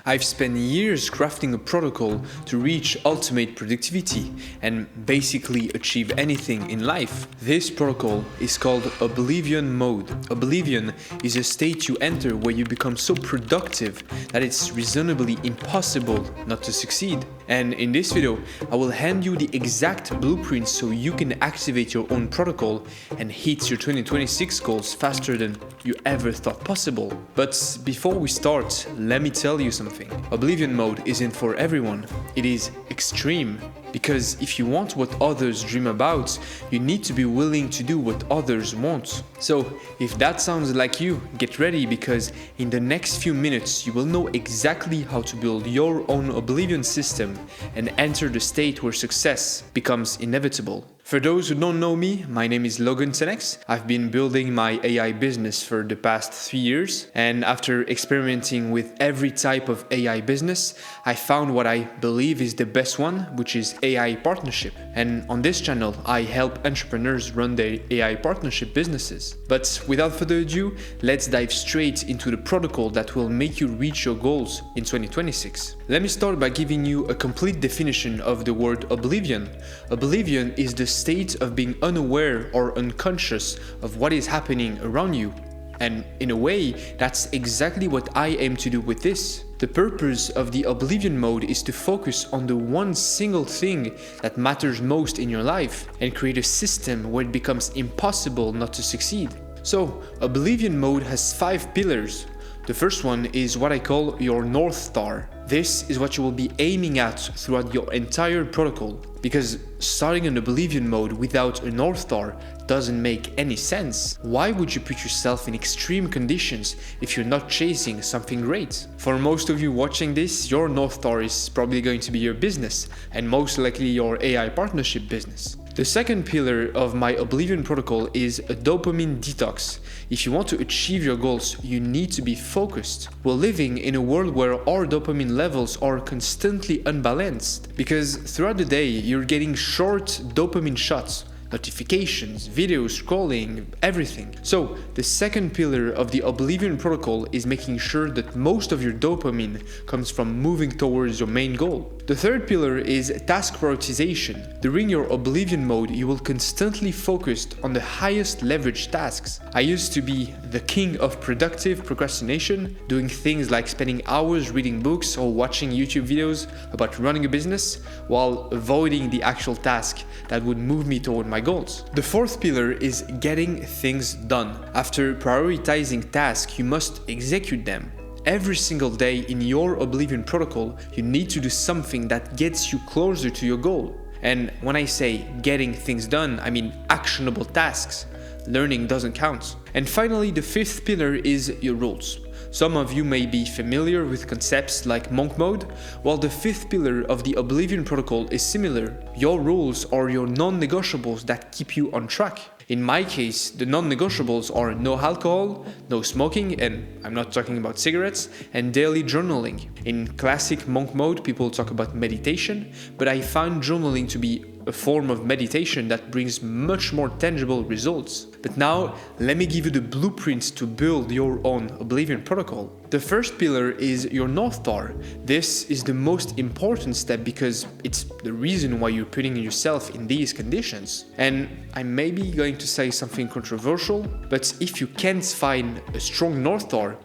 I've spent years crafting a protocol to reach ultimate productivity and basically achieve anything in life. This protocol is called Oblivion Mode. Oblivion is a state you enter where you become so productive that it's reasonably impossible not to succeed. And in this video, I will hand you the exact blueprint so you can activate your own protocol and hit your 2026 goals faster than you ever thought possible. But before we start, let me tell you something. Oblivion Mode isn't for everyone. It is extreme. Because if you want what others dream about, you need to be willing to do what others want. So if that sounds like you, get ready, because in the next few minutes you will know exactly how to build your own Oblivion system and enter the state where success becomes inevitable. For those who don't know me, my name is Logan Tenex. I've been building my AI business for the past 3 years, and after experimenting with every type of AI business, I found what I believe is the best one, which is AI partnership. And on this channel, I help entrepreneurs run their AI partnership businesses. But without further ado, let's dive straight into the protocol that will make you reach your goals in 2026. Let me start by giving you a complete definition of the word oblivion. Oblivion is the state of being unaware or unconscious of what is happening around you. And in a way, that's exactly what I aim to do with this. The purpose of the Oblivion Mode is to focus on the one single thing that matters most in your life and create a system where it becomes impossible not to succeed. So, Oblivion Mode has 5 pillars. The first one is what I call your North Star. This is what you will be aiming at throughout your entire protocol, because starting an Oblivion Mode without a North Star doesn't make any sense. Why would you put yourself in extreme conditions if you're not chasing something great? For most of you watching this, your North Star is probably going to be your business, and most likely your AI partnership business. The second pillar of my Oblivion protocol is a dopamine detox. If you want to achieve your goals, you need to be focused. We're living in a world where our dopamine levels are constantly unbalanced, because throughout the day you're getting short dopamine shots. Notifications, videos, scrolling, everything. So the second pillar of the Oblivion protocol is making sure that most of your dopamine comes from moving towards your main goal. The third pillar is task prioritization. During your Oblivion Mode, you will constantly focus on the highest leverage tasks. I used to be the king of productive procrastination, doing things like spending hours reading books or watching YouTube videos about running a business, while avoiding the actual task that would move me toward my goals. The fourth pillar is getting things done. After prioritizing tasks, you must execute them. Every single day in your Oblivion protocol, you need to do something that gets you closer to your goal. And when I say getting things done, I mean actionable tasks. Learning doesn't count. And finally, the fifth pillar is your rules. Some of you may be familiar with concepts like monk mode, while the fifth pillar of the Oblivion protocol is similar. Your rules are your non-negotiables that keep you on track. In my case, the non-negotiables are no alcohol, no smoking, and I'm not talking about cigarettes, and daily journaling. In classic monk mode, people talk about meditation, but I found journaling to be a form of meditation that brings much more tangible results. But now, let me give you the blueprint to build your own Oblivion protocol. The first pillar is your North Star. This is the most important step because it's the reason why you're putting yourself in these conditions. And I may be going to say something controversial, but if you can't find a strong North Star,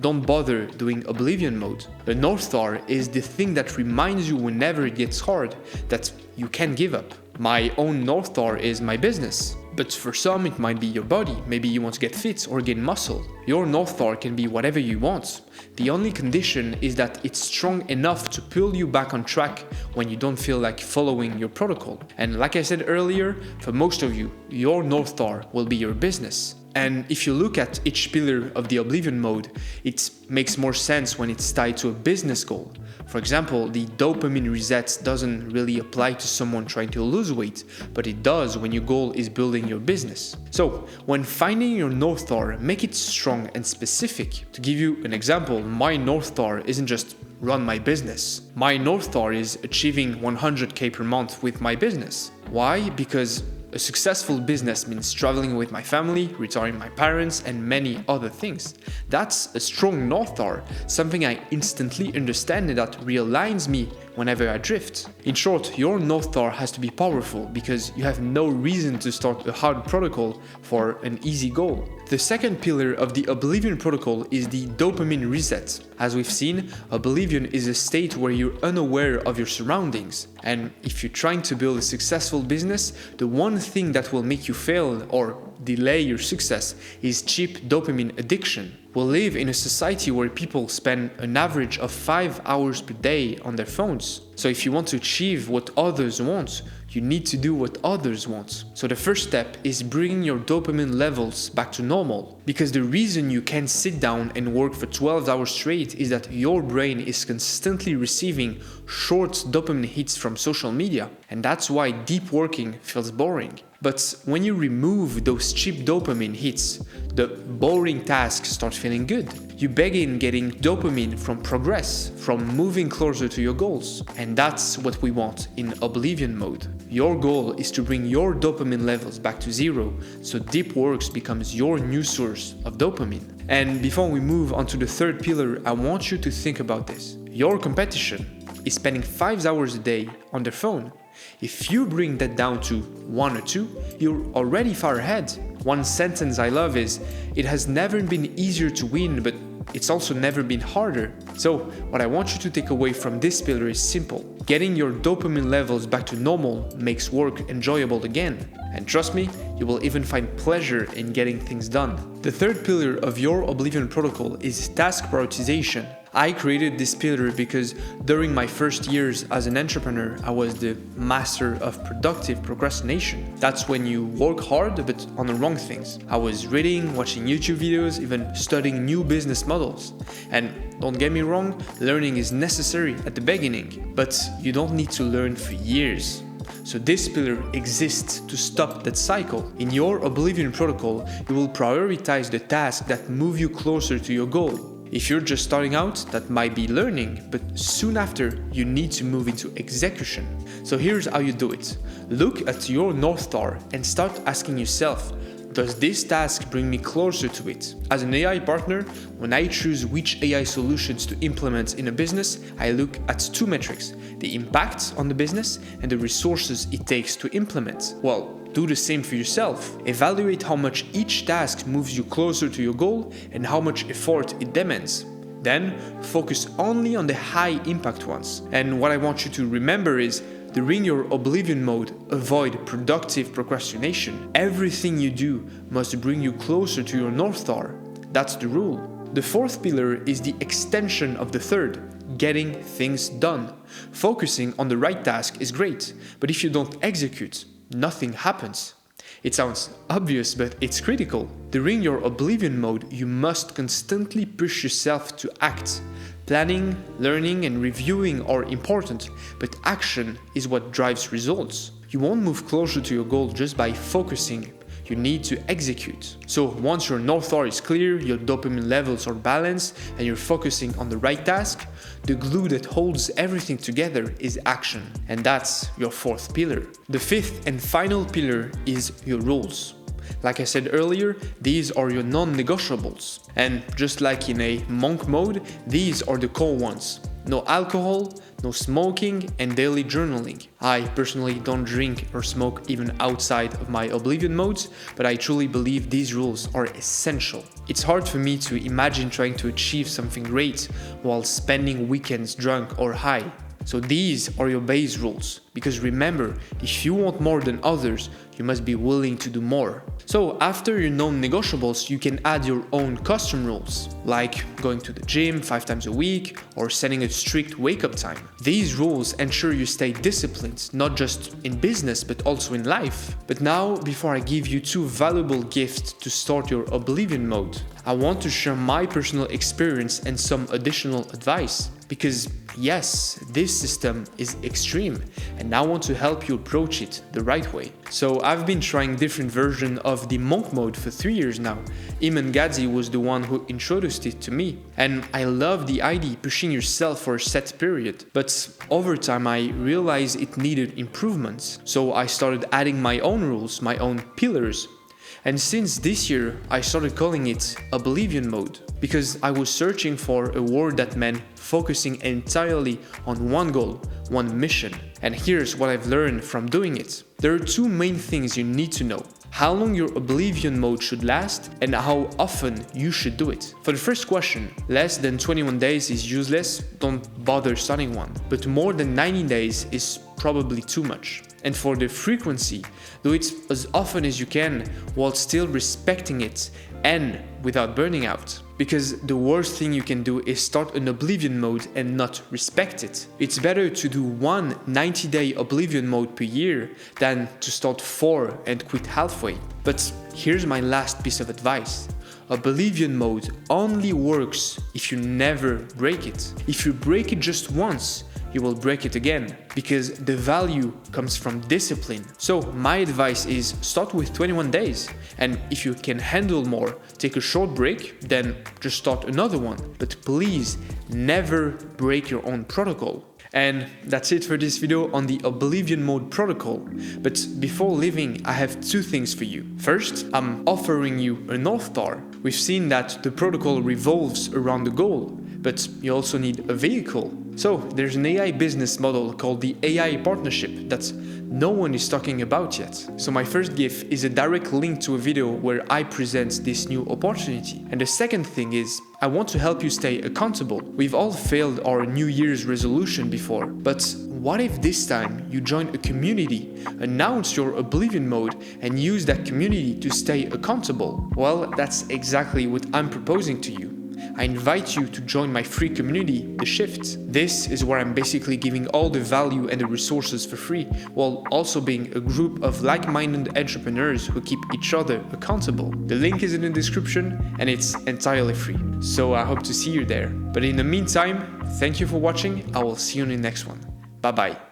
don't bother doing Oblivion Mode. The North Star is the thing that reminds you whenever it gets hard that you can't give up. My own North Star is my business. But for some, it might be your body. Maybe you want to get fit or gain muscle. Your North Star can be whatever you want. The only condition is that it's strong enough to pull you back on track when you don't feel like following your protocol. And like I said earlier, for most of you, your North Star will be your business. And if you look at each pillar of the Oblivion Mode, it makes more sense when it's tied to a business goal. For example, the dopamine reset doesn't really apply to someone trying to lose weight, but it does when your goal is building your business. So, when finding your North Star, make it strong and specific. To give you an example, my North Star isn't just run my business. My North Star is achieving 100k per month with my business. Why? Because A successful business means traveling with my family, retiring my parents, and many other things. That's a strong North Star, something I instantly understand and that realigns me whenever I drift. In short, your North Star has to be powerful because you have no reason to start a hard protocol for an easy goal. The second pillar of the Oblivion protocol is the dopamine reset. As we've seen, Oblivion is a state where you're unaware of your surroundings. And if you're trying to build a successful business, the one thing that will make you fail or delay your success is cheap dopamine addiction. We live in a society where people spend an average of 5 hours per day on their phones. So if you want to achieve what others want, you need to do what others want. So the first step is bringing your dopamine levels back to normal. Because the reason you can't sit down and work for 12 hours straight is that your brain is constantly receiving short dopamine hits from social media. And that's why deep working feels boring. But when you remove those cheap dopamine hits, the boring tasks start feeling good. You begin getting dopamine from progress, from moving closer to your goals. And that's what we want in Oblivion mode. Your goal is to bring your dopamine levels back to zero, so deep works becomes your new source of dopamine. And before we move on to the third pillar, I want you to think about this. Your competition is spending 5 hours a day on their phone. If you bring that down to 1 or 2, you're already far ahead. One sentence I love is, "It has never been easier to win, but it's also never been harder." So, what I want you to take away from this pillar is simple. Getting your dopamine levels back to normal makes work enjoyable again. And trust me, you will even find pleasure in getting things done. The third pillar of your Oblivion protocol is task prioritization. I created this pillar because during my first years as an entrepreneur, I was the master of productive procrastination. That's when you work hard but on the wrong things. I was reading, watching YouTube videos, even studying new business models. And don't get me wrong, learning is necessary at the beginning, but you don't need to learn for years. So this pillar exists to stop that cycle. In your Oblivion protocol, you will prioritize the tasks that move you closer to your goal. If you're just starting out, that might be learning, but soon after, you need to move into execution. So here's how you do it. Look at your North Star and start asking yourself, does this task bring me closer to it? As an AI partner, when I choose which AI solutions to implement in a business, I look at 2 metrics: the impact on the business and the resources it takes to implement. Well, do the same for yourself. Evaluate how much each task moves you closer to your goal and how much effort it demands. Then, focus only on the high impact ones. And what I want you to remember is, during your Oblivion mode, avoid productive procrastination. Everything you do must bring you closer to your North Star. That's the rule. The fourth pillar is the extension of the third, getting things done. Focusing on the right task is great, but if you don't execute, nothing happens. It sounds obvious, but it's critical. During your Oblivion mode, you must constantly push yourself to act. Planning, learning, and reviewing are important, but action is what drives results. You won't move closer to your goal just by focusing. You need to execute. So once your North Star is clear, your dopamine levels are balanced, and you're focusing on the right task, the glue that holds everything together is action. And that's your fourth pillar. The fifth and final pillar is your rules. Like I said earlier, these are your non-negotiables. And just like in a monk mode, these are the core ones. No alcohol, no smoking, and daily journaling. I personally don't drink or smoke even outside of my Oblivion modes, but I truly believe these rules are essential. It's hard for me to imagine trying to achieve something great while spending weekends drunk or high. So these are your base rules, because remember, if you want more than others, you must be willing to do more. So after your non-negotiables, you can add your own custom rules, like going to the gym 5 times a week or setting a strict wake-up time. These rules ensure you stay disciplined, not just in business, but also in life. But now, before I give you 2 valuable gifts to start your Oblivion mode, I want to share my personal experience and some additional advice. Because yes, this system is extreme, and I want to help you approach it the right way. So I've been trying different versions of the monk mode for 3 years now. Iman Gadzi was the one who introduced it to me, and I love the idea pushing yourself for a set period. But over time I realized it needed improvements, so I started adding my own rules, my own pillars. And since this year, I started calling it Oblivion Mode, because I was searching for a word that meant focusing entirely on one goal, one mission. And here's what I've learned from doing it. There are two main things you need to know: how long your Oblivion Mode should last and how often you should do it. For the first question, less than 21 days is useless, don't bother starting one. But more than 90 days is probably too much. And for the frequency, do it as often as you can while still respecting it and without burning out. Because the worst thing you can do is start an Oblivion Mode and not respect it. It's better to do one 90-day Oblivion Mode per year than to start 4 and quit halfway. But here's my last piece of advice. Oblivion Mode only works if you never break it. If you break it just once, you will break it again, because the value comes from discipline. So my advice is start with 21 days, and if you can handle more, take a short break, then just start another one. But please never break your own protocol. And that's it for this video on the Oblivion Mode protocol. But before leaving, I have two things for you. First, I'm offering you a North Star. We've seen that the protocol revolves around the goal, but you also need a vehicle. So there's an AI business model called the AI partnership that no one is talking about yet. So my first gift is a direct link to a video where I present this new opportunity. And the second thing is, I want to help you stay accountable. We've all failed our New Year's resolution before, but what if this time you join a community, announce your Oblivion Mode, and use that community to stay accountable? Well, that's exactly what I'm proposing to you. I invite you to join my free community, The Shift. This is where I'm basically giving all the value and the resources for free, while also being a group of like-minded entrepreneurs who keep each other accountable. The link is in the description and it's entirely free. So I hope to see you there. But in the meantime, thank you for watching. I will see you in the next one. Bye bye.